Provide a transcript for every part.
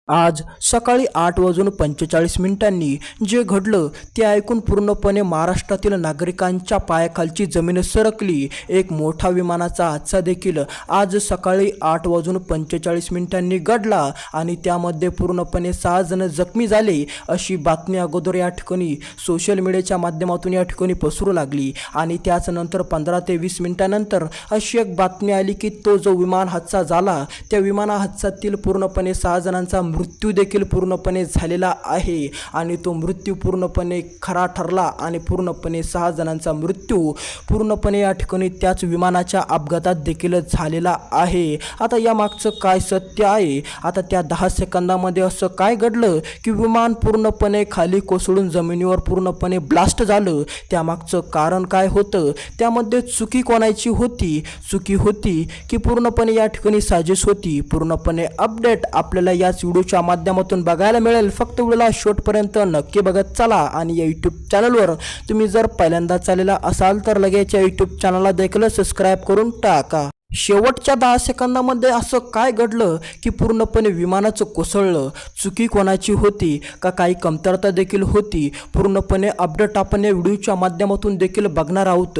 आज सकाळी 8:45 जे घडलं ते ऐकून पूर्णपणे महाराष्ट्रातील नागरिकांच्या पायाखालची जमीन सरकली। एक मोठा विमानाचा हादसा देखील आज सकाळी 8:45 घडला आणि त्यामध्ये पूर्णपणे 6 जण जखमी झाले अशी बातमी अगोदर या ठिकाणी सोशल मीडियाच्या माध्यमातून या ठिकाणी पसरू लागली आणि त्याच नंतर 15 ते 20 मिनिटांनंतर अशी एक बातमी आली की तो जो विमान हादसा झाला त्या विमान हादसातील पूर्णपणे 6 जणांचा मृत्यू देखील पूर्णपणे झालेला आहे आणि तो मृत्यू पूर्णपणे खरा ठरला आणि पूर्णपणे 6 जणांचा मृत्यू पूर्णपणे या ठिकाणी त्याच विमानाच्या अपघातात देखील झालेला आहे। आता या मागचं काय सत्य आहे? आता त्या 10 सेकंदामध्ये असं काय घडलं की विमान पूर्णपणे खाली कोसळून जमिनीवर पूर्णपणे ब्लास्ट झालं? त्यामागचं कारण काय होतं? त्यामध्ये चुकी कोणाची होती? चुकी होती की पूर्णपणे या ठिकाणी साजिश होती? पूर्णपणे अपडेट आपल्याला याच व्हिडिओच्या माध्यमातून बघायला मिळेल। फक्त व्हिडिओला शेवटपर्यंत नक्की बघत चला आणि या यूट्यूब चॅनलवर तुम्ही जर पहिल्यांदा आलेला असाल तर लगेच या यूट्यूब चॅनलला देखील सबस्क्राईब करून टाका। शेवटच्या 10 सेकंदामध्ये असं काय घडलं की पूर्णपणे विमानाचं कोसळलं? चुकी कोणाची होती का काही कमतरता देखील होती? पूर्णपणे अपडेट आपण या व्हिडिओच्या माध्यमातून देखील बघणार आहोत।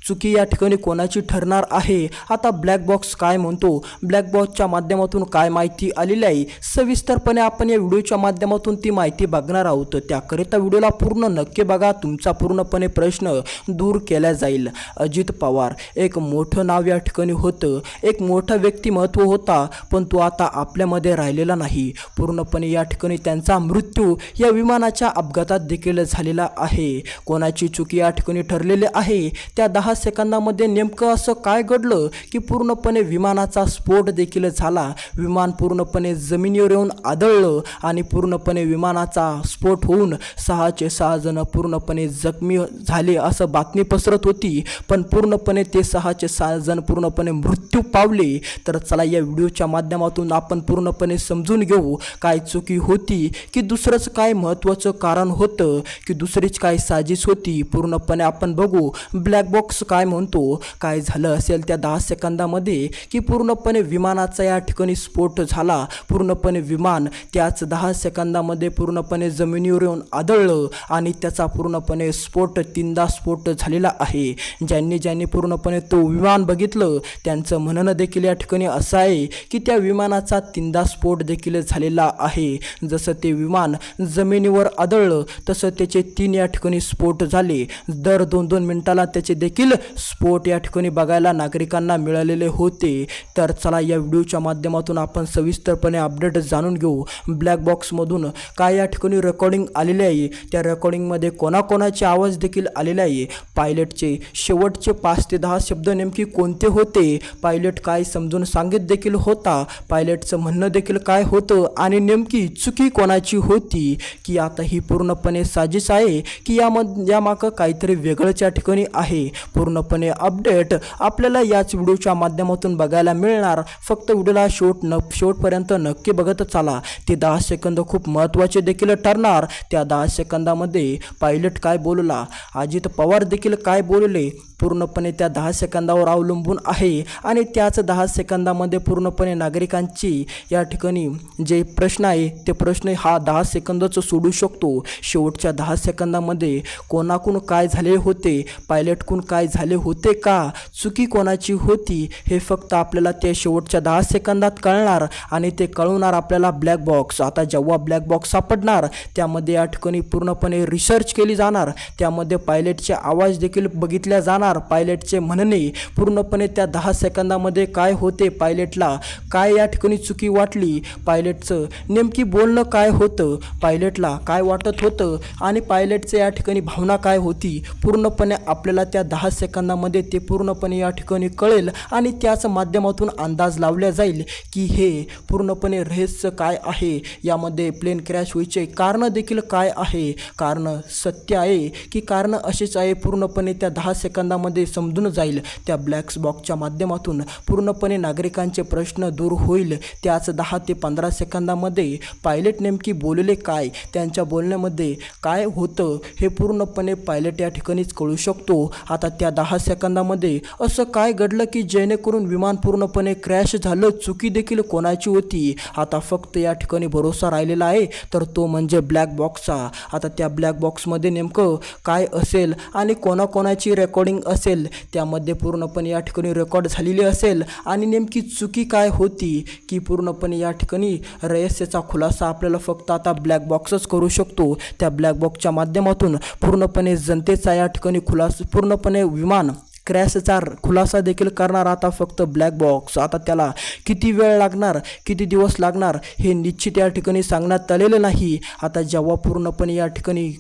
चुकी या ठिकाणी कोणाची ठरणार आहे? आता ब्लॅक बॉक्स काय म्हणतो? ब्लॅक बॉक्सच्या माध्यमातून काय माहिती आलेली आहे सविस्तरपणे आपण या व्हिडिओच्या माध्यमातून ती माहिती बघणार आहोत। त्याकरिता व्हिडिओला पूर्ण नक्की बघा, तुमचा पूर्णपणे प्रश्न दूर केला जाईल। अजित पवार एक मोठं नाव या ठिकाणी होतं, एक मोठा व्यक्तिमत्व होता, पण तो आता आपल्यामध्ये राहिलेला नाही। पूर्णपणे या ठिकाणी त्यांचा मृत्यू या विमानाच्या अपघातात देखील झालेला आहे। कोणाची चुकी या ठिकाणी ठरलेली आहे? त्या 10 सेकंदामध्ये नेमकं असं काय घडलं की पूर्णपणे विमानाचा स्फोट देखील झाला, विमान पूर्णपणे जमिनीवर येऊन आदळलं आणि पूर्णपणे विमानाचा स्फोट होऊन 6चे 6 जण पूर्णपणे जखमी झाले असं बातमी पसरत होती, पण पूर्णपणे ते 6चे 6 जण पूर्णपणे मृत्यू पावले। तर चला या व्हिडिओच्या माध्यमातून आपण पूर्णपणे समजून घेऊ काय चुकी होती की दुसरंच काय महत्त्वाचं कारण होतं की दुसरीच काय साजिश होती। पूर्णपणे आपण बघू ब्लॅक बॉक्स काय म्हणतो, काय झालं असेल त्या 10 सेकंदामध्ये की पूर्णपणे विमानाचा या ठिकाणी स्फोट झाला। पूर्णपणे विमान त्याच 10 सेकंदामध्ये पूर्णपणे जमिनीवर येऊन आदळलं आणि त्याचा पूर्णपणे स्फोट 3दा स्फोट झालेला आहे। ज्यांनी पूर्णपणे तो विमान बघितलं त्यांचं म्हणणं देखील या ठिकाणी असं आहे की त्या विमानाचा 3दा स्फोट देखील झालेला आहे। जसं ते विमान जमिनीवर आदळलं तसं त्याचे 3 या ठिकाणी स्फोट झाले। दर 2-2 मिनिटाला त्याचे देखील स्फोट या ठिकाणी बघायला नागरिकांना मिळालेले होते। तर चला या व्हिडिओच्या माध्यमातून आपण सविस्तरपणे अपडेट जाणून घेऊ ब्लॅक बॉक्समधून काय या ठिकाणी रेकॉर्डिंग आलेले आहे, त्या रेकॉर्डिंगमध्ये कोणाकोणाचे आवाज देखील आलेले आहे, पायलटचे शेवटचे 5 ते 10 शब्द नेमकी कोणते होते, पायलट काय समजून सांगित देखील होता, पायलटचं म्हणणं देखील काय होतं आणि नेमकी चुकी कोणाची होती की आता ही पूर्णपणे साजिश आहे की यामागं काहीतरी वेगळंच या ठिकाणी आहे। पूर्णपणे अपडेट आपल्याला याच व्हिडिओच्या माध्यमातून बघायला मिळणार। फक्त व्हिडिओला शेवटपर्यंत नक्की बघत चला। ते 10 सेकंद खूप महत्त्वाचे देखील ठरणार। त्या 10 सेकंदामध्ये पायलट काय बोलला, अजित पवार देखील काय बोलले, पूर्णपणे त्या 10 सेकंदावर अवलंबून आहे आणि त्याच 10 सेकंदामध्ये पूर्णपणे नागरिकांची या ठिकाणी जे प्रश्न आहे ते प्रश्न हा 10 सेकंदच सोडू शकतो। शेवटच्या 10 सेकंदामध्ये कोणाकडून काय झाले होते, पायलटकडून काय झाले होते का, चुकी कोणाची होती हे फक्त आपल्याला ते शेवटच्या 10 सेकंदात कळणार आणि ते कळवणार आपल्याला ब्लॅक बॉक्स। आता जेव्हा ब्लॅक बॉक्स सापडणार त्यामध्ये या ठिकाणी पूर्णपणे रिसर्च केली जाणार, त्यामध्ये पायलटचे आवाज देखील बघितल्या जाणार, पायलटचे म्हणणे पूर्णपणे त्या 10 सेकंदामध्ये काय होते, पायलटला काय या ठिकाणी चुकी वाटली, पायलटचं नेमकी बोलणं काय होतं, पायलटला काय वाटत होतं आणि पायलटचं या ठिकाणी भावना काय होती, पूर्णपणे आपल्याला त्या 10 सेकंदामध्ये ते पूर्णपणे या ठिकाणी कळेल आणि त्याच माध्यमातून अंदाज लावला जाईल की हे पूर्णपणे रहस्य काय आहे, यामध्ये प्लेन क्रॅश व्हायचे कारण देखील काय आहे, कारण सत्य आहे की कारण असेच आहे, पूर्णपणे त्या 10 सेकंदामध्ये समजून जाईल त्या ब्लॅक बॉक्सच्या माध्यमातून। माध्यमातून पूर्णपणे नागरिकांचे प्रश्न दूर होईल. त्याच 10 ते 15 सेकंदामध्ये पायलट नेमकी बोलले काय, त्यांच्या बोलण्यामध्ये काय होतं हे पूर्णपणे पायलट या ठिकाणीच कळू शकतो. आता त्या 10 सेकंदामध्ये असं काय घडलं की जेणेकरून विमान पूर्णपणे क्रॅश झालं, चुकी देखील कोणाची होती. आता फक्त या ठिकाणी भरोसा राहिलेला आहे तर तो म्हणजे ब्लॅक बॉक्सचा. आता त्या ब्लॅक बॉक्समध्ये नेमकं काय असेल आणि कोणाकोणाची रेकॉर्डिंग असेल त्यामध्ये पूर्णपणे या ठिकाणी रेकॉर्ड झालेली असेल आणि नेमकी चुकी काय होती की पूर्णपणे या ठिकाणी रहस्याचा खुलासा आपल्याला फक्त आता ब्लॅक बॉक्सच करू शकतो. त्या ब्लॅक बॉक्सच्या माध्यमातून पूर्णपणे जनतेचा या ठिकाणी खुलासा, पूर्णपणे विमान क्रॅशचा खुलासा देखील करणार आता फक्त ब्लॅक बॉक्स. आता त्याला किती वेळ लागणार, किती दिवस लागणार हे निश्चित या ठिकाणी सांगण्यात आलेलं नाही. आता जेव्हा पूर्णपणे या ठिकाणी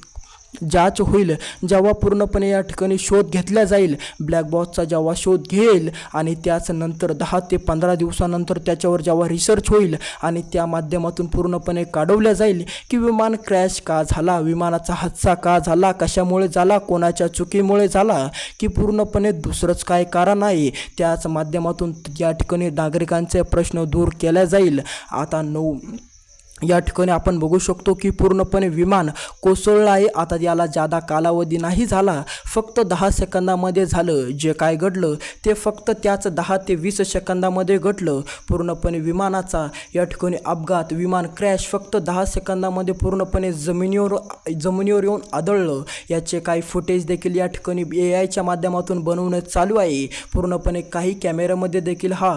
जांच होईल, जेव्हा पूर्णपणे या ठिकाणी शोध घेतला जाईल, ब्लॅक बॉक्सचा जेव्हा शोध घेईल आणि त्याच नंतर 10 ते 15 दिवसानंतर त्याच्यावर जेव्हा रिसर्च होईल आणि त्या माध्यमातून पूर्णपणे काढवल्या जाईल की विमान क्रॅश का झाला, विमानाचा हादसा का झाला, कशामुळे झाला, कोणाच्या चुकीमुळे झाला की पूर्णपणे दुसरंच काय कारण आहे, त्याच माध्यमातून या ठिकाणी नागरिकांचे प्रश्न दूर केला जाईल. आता या ठिकाणी आपण बघू शकतो की पूर्णपणे विमान कोसळलं आहे. आता याला जादा कालावधी नाही झाला, फक्त 10 सेकंदामध्ये झालं. जे काय घडलं ते फक्त त्याच 10 ते 20 सेकंदामध्ये घडलं. पूर्णपणे विमानाचा या ठिकाणी अपघात, विमान क्रॅश फक्त 10 सेकंदामध्ये पूर्णपणे जमिनीवर येऊन आदळलं. याचे काही फुटेज देखील या ठिकाणी AI च्या माध्यमातून बनवण्यात चालू आहे. पूर्णपणे काही कॅमेऱ्यामध्ये देखील हा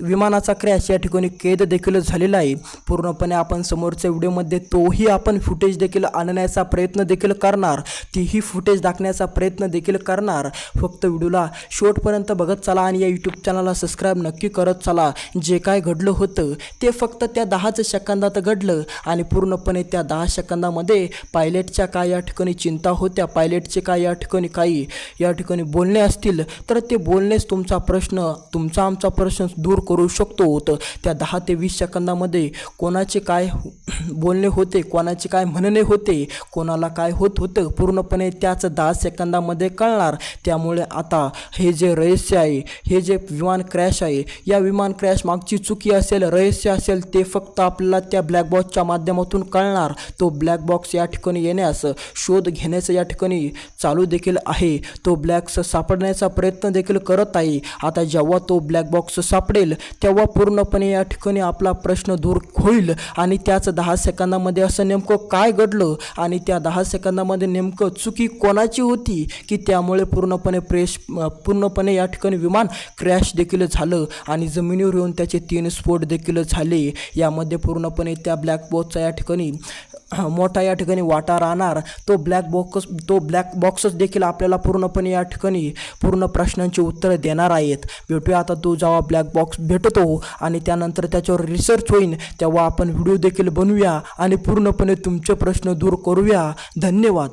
विमानाचा क्रॅश या ठिकाणी कैद देखील झालेला आहे. पूर्णपणे आपण समोरच्या व्हिडिओमध्ये तोही आपण फुटेज देखील आणण्याचा प्रयत्न देखील करणार, तीही फुटेज दाखवण्याचा प्रयत्न देखील करणार. फक्त व्हिडिओला शेवटपर्यंत बघत चला आणि या यूट्यूब चॅनलला सबस्क्राईब नक्की करत चला. जे काय घडलं होतं ते फक्त त्या 10 सेकंदात घडलं आणि पूर्णपणे त्या 10 सेकंदामध्ये पायलटच्या काय या ठिकाणी चिंता होत्या, पायलटचे काय या ठिकाणी काही या ठिकाणी बोलणे असतील तर ते बोलणेच तुमचा प्रश्न, तुमचा आमचा प्रश्न दूर करू शकतो. तर त्या 10 ते 20 सेकंदामध्ये कोणाचे काय बोलणे होते, कोणाचे काय म्हणणे होते, कोणाला काय होत होतं पूर्णपणे त्याच 10 सेकंदामध्ये कळणार. त्यामुळे आता हे जे रहस्य आहे, हे जे विमान क्रॅश आहे, या विमान क्रॅश मागची चुकी असेल, रहस्य असेल ते फक्त आपल्याला त्या ब्लॅक बॉक्सच्या माध्यमातून कळणार. तो ब्लॅक बॉक्स या ठिकाणी येण्यास शोध घेण्याचं या ठिकाणी चालू देखील आहे. तो ब्लॅक्स सापडण्याचा प्रयत्न देखील करत आहे. आता जेव्हा तो ब्लॅक बॉक्स सापडेल तेव्हा पूर्णपणे या ठिकाणी आपला प्रश्न दूर होईल आणि त्याच 10 सेकंदामध्ये असं नेमकं काय घडलं आणि त्या 10 सेकंदामध्ये नेमकं चुकी कोणाची होती की त्यामुळे पूर्णपणे या ठिकाणी विमान क्रॅश देखील झालं आणि जमिनीवर येऊन त्याचे 3 स्फोट देखील झाले. यामध्ये पूर्णपणे त्या ब्लॅक बॉक्सचा या ठिकाणी मोठा या ठिकाणी वाटा राहणार. तो ब्लॅक बॉक्सच देखील आपल्याला पूर्णपणे या ठिकाणी पूर्ण प्रश्नांची उत्तरं देणार आहेत. भेटूया आता तो जेव्हा ब्लॅक बॉक्स भेटतो आणि त्यानंतर त्याच्यावर रिसर्च होईल तेव्हा आपण व्हिडिओ देखील बनवूया आणि पूर्णपणे तुमचे प्रश्न दूर करूया. धन्यवाद.